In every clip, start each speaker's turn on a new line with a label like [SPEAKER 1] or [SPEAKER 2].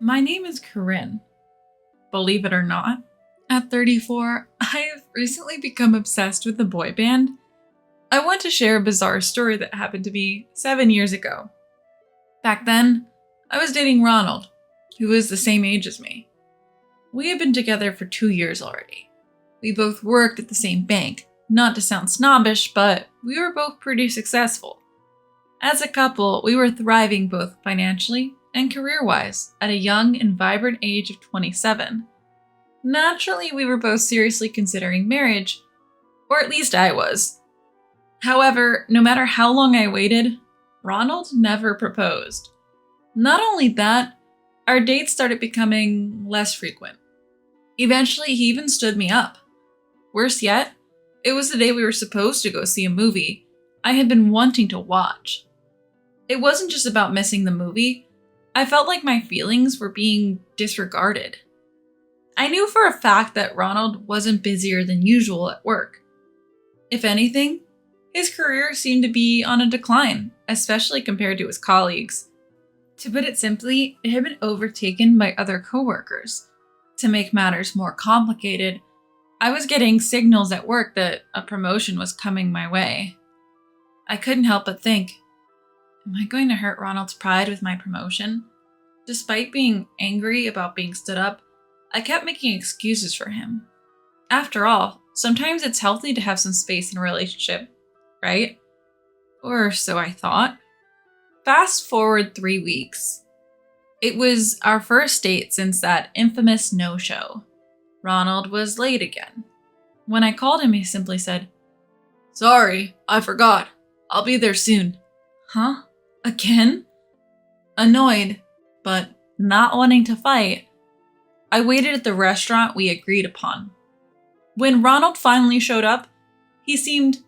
[SPEAKER 1] My name is Corinne. Believe it or not, at 34, I've recently become obsessed with the boy band. I want to share a bizarre story that happened to me 7 years ago. Back then, I was dating Ronald, who was the same age as me. We had been together for 2 years already. We both worked at the same bank, not to sound snobbish, but we were both pretty successful. As a couple, we were thriving both financially and career-wise at a young and vibrant age of 27. Naturally, we were both seriously considering marriage, or at least I was. However, no matter how long I waited, Ronald never proposed. Not only that, our dates started becoming less frequent. Eventually, he even stood me up. Worse yet, it was the day we were supposed to go see a movie I had been wanting to watch. It wasn't just about missing the movie. I felt like my feelings were being disregarded. I knew for a fact that Ronald wasn't busier than usual at work. If anything, his career seemed to be on a decline, especially compared to his colleagues. To put it simply, it had been overtaken by other coworkers. To make matters more complicated, I was getting signals at work that a promotion was coming my way. I couldn't help but think, am I going to hurt Ronald's pride with my promotion? Despite being angry about being stood up, I kept making excuses for him. After all, sometimes it's healthy to have some space in a relationship, right? Or so I thought. Fast forward 3 weeks. It was our first date since that infamous no-show. Ronald was late again. When I called him, he simply said, "Sorry, I forgot. I'll be there soon." Huh? Again? Annoyed, but not wanting to fight, I waited at the restaurant we agreed upon. When Ronald finally showed up, he seemed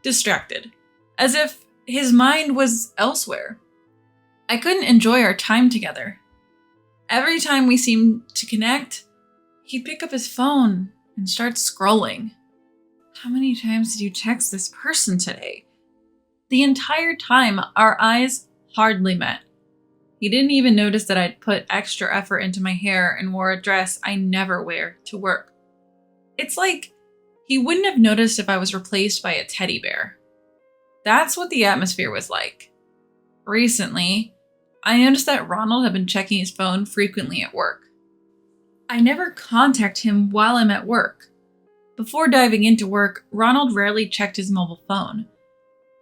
[SPEAKER 1] distracted, as if his mind was elsewhere. I couldn't enjoy our time together. Every time we seemed to connect, he'd pick up his phone and start scrolling. How many times did you text this person today? The entire time, our eyes hardly met. He didn't even notice that I'd put extra effort into my hair and wore a dress I never wear to work. It's like he wouldn't have noticed if I was replaced by a teddy bear. That's what the atmosphere was like. Recently, I noticed that Ronald had been checking his phone frequently at work. I never contact him while I'm at work. Before diving into work, Ronald rarely checked his mobile phone.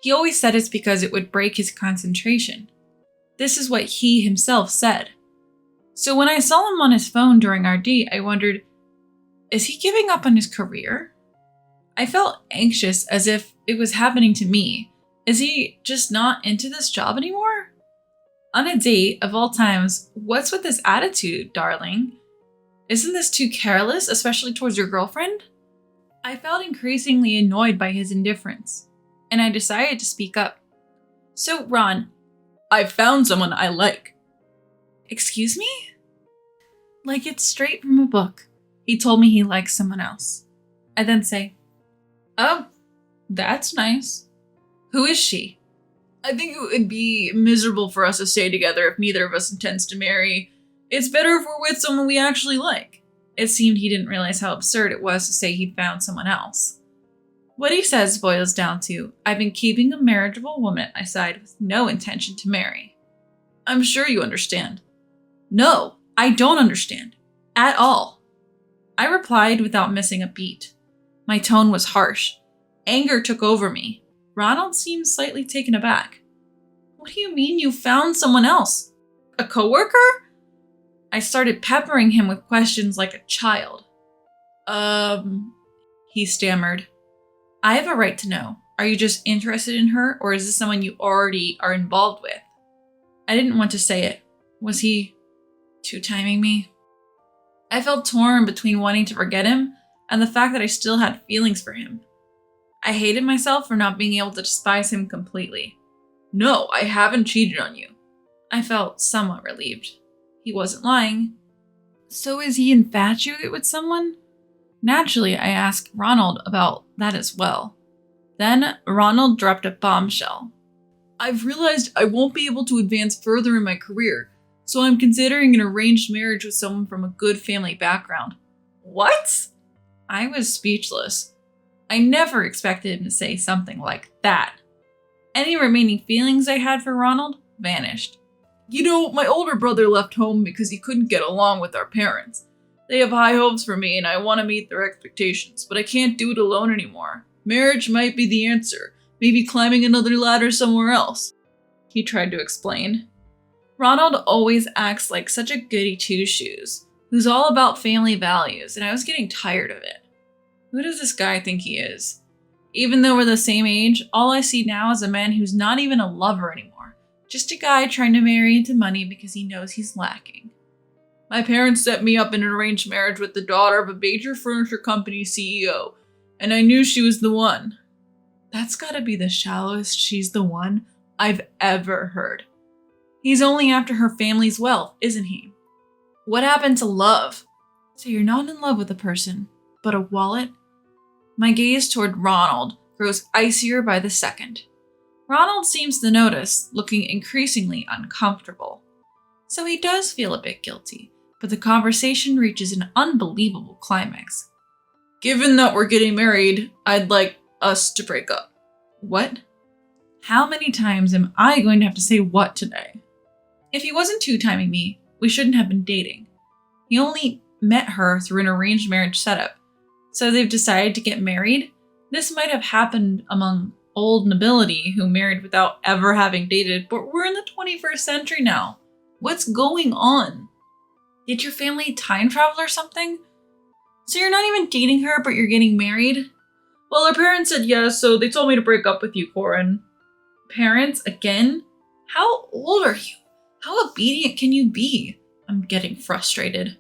[SPEAKER 1] He always said it's because it would break his concentration. This is what he himself said. So when I saw him on his phone during our date, I wondered, is he giving up on his career? I felt anxious as if it was happening to me. Is he just not into this job anymore? On a date, of all times, what's with this attitude, darling? Isn't this too careless, especially towards your girlfriend? I felt increasingly annoyed by his indifference, and I decided to speak up. "So, Ron, I've found someone I like." "Excuse me?" Like it's straight from a book. He told me he likes someone else. I then say, "Oh, that's nice. Who is she?" "I think it would be miserable for us to stay together if neither of us intends to marry. It's better if we're with someone we actually like." It seemed he didn't realize how absurd it was to say he'd found someone else. What he says boils down to, I've been keeping a marriageable woman at my side with no intention to marry. "I'm sure you understand." "No, I don't understand. At all." I replied without missing a beat. My tone was harsh. Anger took over me. Ronald seemed slightly taken aback. "What do you mean you found someone else? A coworker?" I started peppering him with questions like a child. He stammered. "I have a right to know. Are you just interested in her, or is this someone you already are involved with?" I didn't want to say it. Was he two-timing me? I felt torn between wanting to forget him and the fact that I still had feelings for him. I hated myself for not being able to despise him completely. "No, I haven't cheated on you." I felt somewhat relieved. He wasn't lying. So is he infatuated with someone? Naturally, I asked Ronald about that as well. Then Ronald dropped a bombshell. "I've realized I won't be able to advance further in my career, so I'm considering an arranged marriage with someone from a good family background. What? I was speechless. I never expected him to say something like that. Any remaining feelings I had for Ronald vanished. You know, my older brother left home because he couldn't get along with our parents. They have high hopes for me and I want to meet their expectations, but I can't do it alone anymore. Marriage might be the answer. Maybe climbing another ladder somewhere else, he tried to explain. Ronald always acts like such a goody two-shoes, who's all about family values, and I was getting tired of it. Who does this guy think he is? Even though we're the same age, all I see now is a man who's not even a lover anymore. Just a guy trying to marry into money because he knows he's lacking. My parents set me up in an arranged marriage with the daughter of a major furniture company CEO, and I knew she was the one. That's gotta be the shallowest "she's the one" I've ever heard. He's only after her family's wealth, isn't he? What happened to love? So you're not in love with a person, but a wallet? My gaze toward Ronald grows icier by the second. Ronald seems to notice, looking increasingly uncomfortable. So he does feel a bit guilty, but the conversation reaches an unbelievable climax. Given that we're getting married, I'd like us to break up. What? How many times am I going to have to say what today? If he wasn't two-timing me, we shouldn't have been dating. He only met her through an arranged marriage setup. So they've decided to get married? This might have happened among old nobility who married without ever having dated, but we're in the 21st century now. What's going on? Did your family time travel or something? So you're not even dating her, but you're getting married? Well, our parents said yes, so they told me to break up with you, Corin. Parents? Again? How old are you? How obedient can you be? I'm getting frustrated.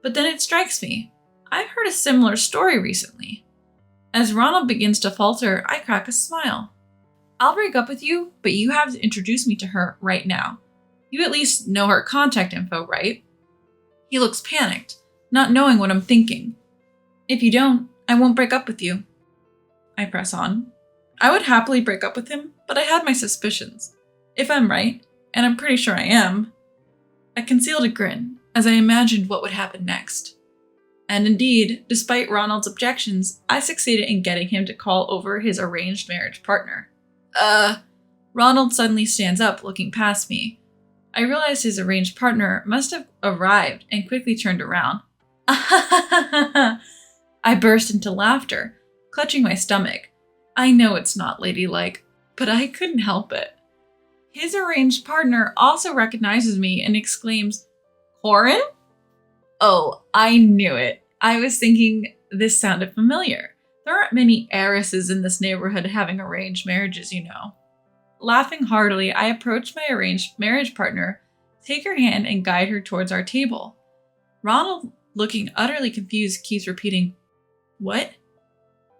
[SPEAKER 1] But then it strikes me. I've heard a similar story recently. As Ronald begins to falter, I crack a smile. I'll break up with you, but you have to introduce me to her right now. You at least know her contact info, right? He looks panicked, not knowing what I'm thinking. If you don't, I won't break up with you. I press on. I would happily break up with him, but I had my suspicions. If I'm right, and I'm pretty sure I am, I concealed a grin as I imagined what would happen next. And indeed, despite Ronald's objections, I succeeded in getting him to call over his arranged marriage partner. Ronald suddenly stands up, looking past me. I realized his arranged partner must have arrived and quickly turned around. I burst into laughter, clutching my stomach. I know it's not ladylike, but I couldn't help it. His arranged partner also recognizes me and exclaims, Corin? Oh, I knew it. I was thinking this sounded familiar. There aren't many heiresses in this neighborhood having arranged marriages, you know. Laughing heartily, I approach my arranged marriage partner, take her hand, and guide her towards our table. Ronald, looking utterly confused, keeps repeating, What?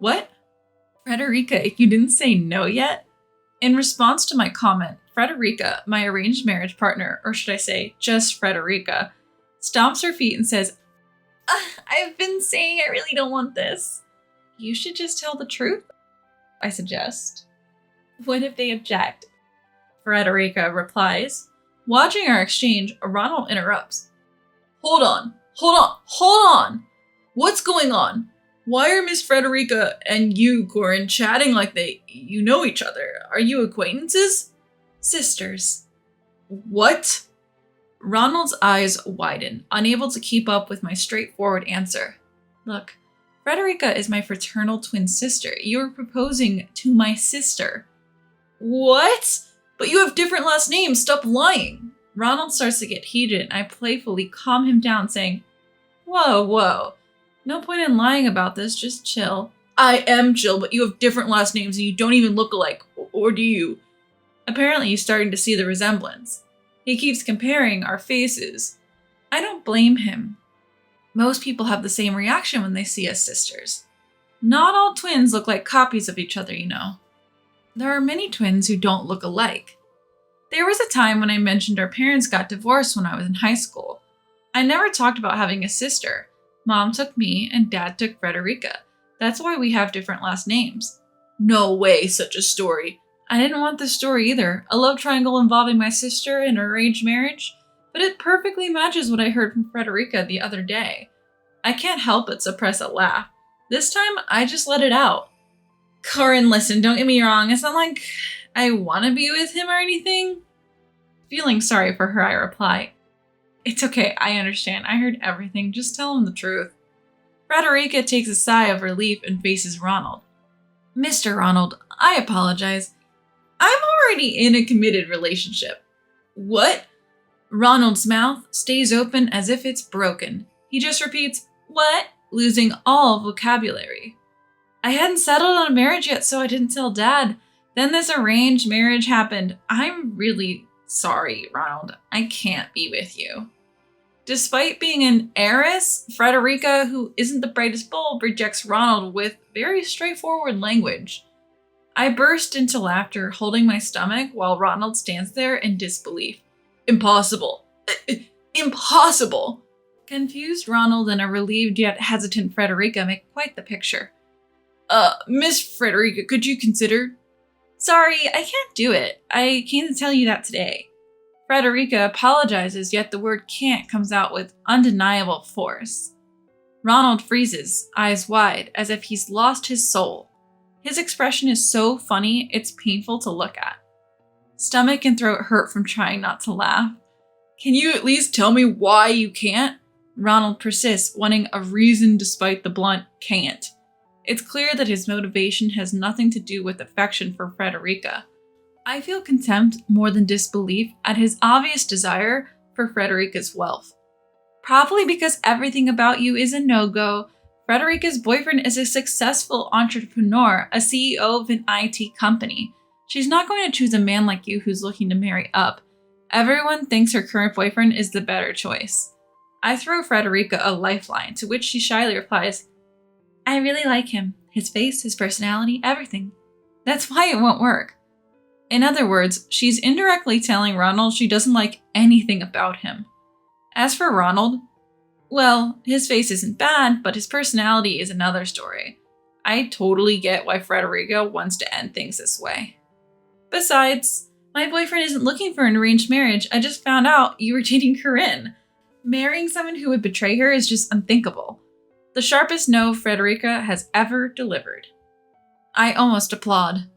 [SPEAKER 1] What? Frederica, you didn't say no yet? In response to my comment, Frederica, my arranged marriage partner, or should I say, just Frederica, stomps her feet and says, I've been saying I really don't want this. You should just tell the truth, I suggest. What if they object? Frederica replies. Watching our exchange, Ronald interrupts. Hold on. What's going on? Why are Miss Frederica and you, Corin, chatting like you know each other? Are you acquaintances? Sisters. What? Ronald's eyes widen, unable to keep up with my straightforward answer. Look, Frederica is my fraternal twin sister. You are proposing to my sister. What? But you have different last names. Stop lying. Ronald starts to get heated, and I playfully calm him down, saying, Whoa. No point in lying about this. Just chill. I am chill, but you have different last names and you don't even look alike. Or do you? Apparently, he's starting to see the resemblance. He keeps comparing our faces. I don't blame him. Most people have the same reaction when they see us sisters. Not all twins look like copies of each other, you know. There are many twins who don't look alike. There was a time when I mentioned our parents got divorced when I was in high school. I never talked about having a sister. Mom took me and Dad took Frederica. That's why we have different last names. No way, such a story. I didn't want this story either. A love triangle involving my sister and an arranged marriage. but it perfectly matches what I heard from Frederica the other day. I can't help but suppress a laugh. This time, I just let it out. Corinne, listen, don't get me wrong. It's not like I want to be with him or anything. Feeling sorry for her, I reply, "It's okay, I understand. I heard everything. Just tell him the truth." Frederica takes a sigh of relief and faces Ronald. "Mr. Ronald, I apologize. I'm already in a committed relationship." "What?" Ronald's mouth stays open as if it's broken. He just repeats, "What?" losing all vocabulary. "I hadn't settled on a marriage yet, so I didn't tell Dad. Then this arranged marriage happened. I'm really sorry, Ronald. I can't be with you." Despite being an heiress, Frederica, who isn't the brightest bulb, rejects Ronald with very straightforward language. I burst into laughter, holding my stomach while Ronald stands there in disbelief. "Impossible. Impossible." Confused Ronald and a relieved yet hesitant Frederica make quite the picture. Miss Frederica, could you consider?" "Sorry, I can't do it. I came to tell you that today." Frederica apologizes, yet the word "can't" comes out with undeniable force. Ronald freezes, eyes wide, as if he's lost his soul. His expression is so funny, it's painful to look at. Stomach and throat hurt from trying not to laugh. "Can you at least tell me why you can't?" Ronald persists, wanting a reason despite the blunt "can't." It's clear that his motivation has nothing to do with affection for Frederica. I feel contempt more than disbelief at his obvious desire for Frederica's wealth. Probably because everything about you is a no-go, Frederica's boyfriend is a successful entrepreneur, a CEO of an IT company. She's not going to choose a man like you who's looking to marry up. Everyone thinks her current boyfriend is the better choice. I throw Frederica a lifeline, to which she shyly replies, "I really like him. His face, his personality, everything. That's why it won't work." In other words, she's indirectly telling Ronald she doesn't like anything about him. As for Ronald, well, his face isn't bad, but his personality is another story. I totally get why Frederica wants to end things this way. Besides, my boyfriend isn't looking for an arranged marriage. I just found out you were dating Corinne. Marrying someone who would betray her is just unthinkable. The sharpest no Frederica has ever delivered. I almost applaud.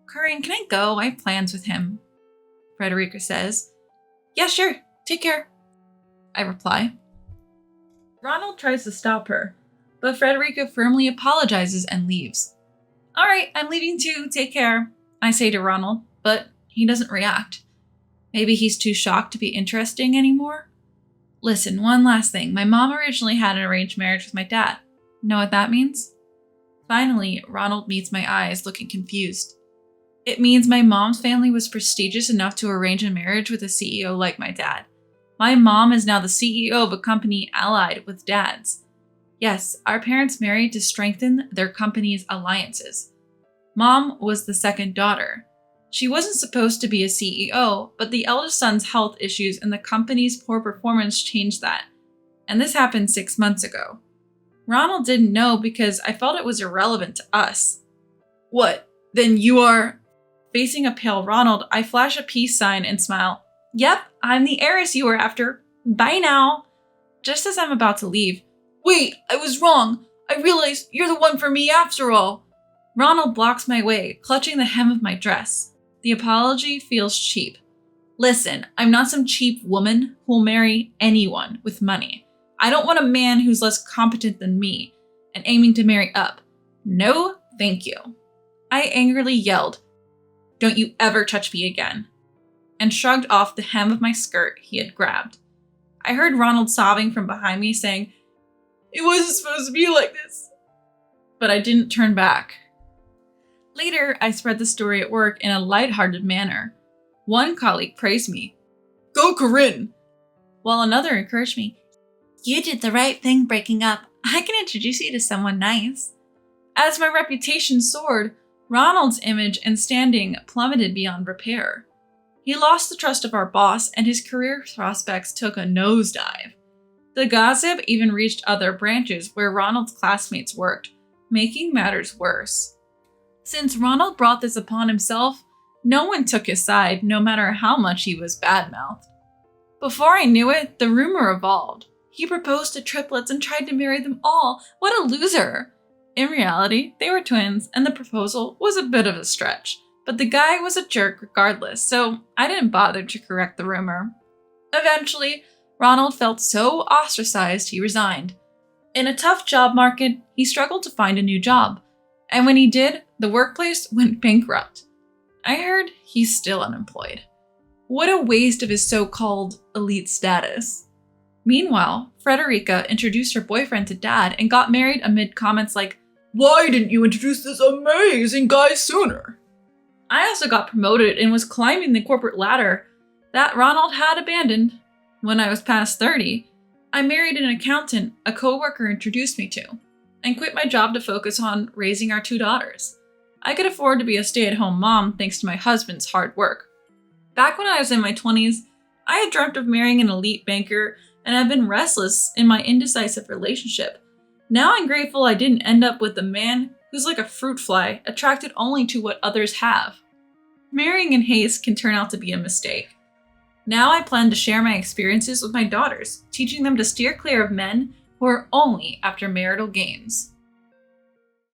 [SPEAKER 1] "Corinne, can I go? I have plans with him," Frederica says. "Yeah, sure. Take care," I reply. Ronald tries to stop her, but Frederica firmly apologizes and leaves. "All right, I'm leaving too. Take care," I say to Ronald, but he doesn't react. Maybe he's too shocked to be interesting anymore? Listen, one last thing. My mom originally had an arranged marriage with my dad. Know what that means? Finally, Ronald meets my eyes, looking confused. It means my mom's family was prestigious enough to arrange a marriage with a CEO like my dad. My mom is now the CEO of a company allied with Dad's. Yes, our parents married to strengthen their company's alliances. Mom was the second daughter. She wasn't supposed to be a CEO, but the eldest son's health issues and the company's poor performance changed that. And this happened 6 months ago. Ronald didn't know because I felt it was irrelevant to us. "What? Then you are..." Facing a pale Ronald, I flash a peace sign and smile. "Yep, I'm the heiress you were after. Bye now." Just as I'm about to leave, "Wait, I was wrong. I realize you're the one for me after all." Ronald blocks my way, clutching the hem of my dress. The apology feels cheap. Listen, I'm not some cheap woman who'll marry anyone with money. I don't want a man who's less competent than me and aiming to marry up. No, thank you. I angrily yelled, "Don't you ever touch me again," and shrugged off the hem of my skirt he had grabbed. I heard Ronald sobbing from behind me saying, "It wasn't supposed to be like this," but I didn't turn back. Later, I spread the story at work in a lighthearted manner. One colleague praised me, "Go Corinne," while another encouraged me, "You did the right thing breaking up. I can introduce you to someone nice." As my reputation soared, Ronald's image and standing plummeted beyond repair. He lost the trust of our boss, and his career prospects took a nosedive. The gossip even reached other branches where Ronald's classmates worked, making matters worse. Since Ronald brought this upon himself, no one took his side, no matter how much he was bad-mouthed. Before I knew it, the rumor evolved. He proposed to triplets and tried to marry them all. What a loser! In reality, they were twins, and the proposal was a bit of a stretch. But the guy was a jerk regardless, so I didn't bother to correct the rumor. Eventually, Ronald felt so ostracized he resigned. In a tough job market, he struggled to find a new job. And when he did, the workplace went bankrupt. I heard he's still unemployed. What a waste of his so-called elite status. Meanwhile, Frederica introduced her boyfriend to Dad and got married amid comments like, "Why didn't you introduce this amazing guy sooner?" I also got promoted and was climbing the corporate ladder that Ronald had abandoned. When I was past 30, I married an accountant a coworker introduced me to, and quit my job to focus on raising our 2 daughters. I could afford to be a stay-at-home mom thanks to my husband's hard work. Back when I was in my 20s, I had dreamt of marrying an elite banker and have been restless in my indecisive relationship. Now I'm grateful I didn't end up with a man who's like a fruit fly, attracted only to what others have. Marrying in haste can turn out to be a mistake. Now I plan to share my experiences with my daughters, teaching them to steer clear of men who are only after marital gains.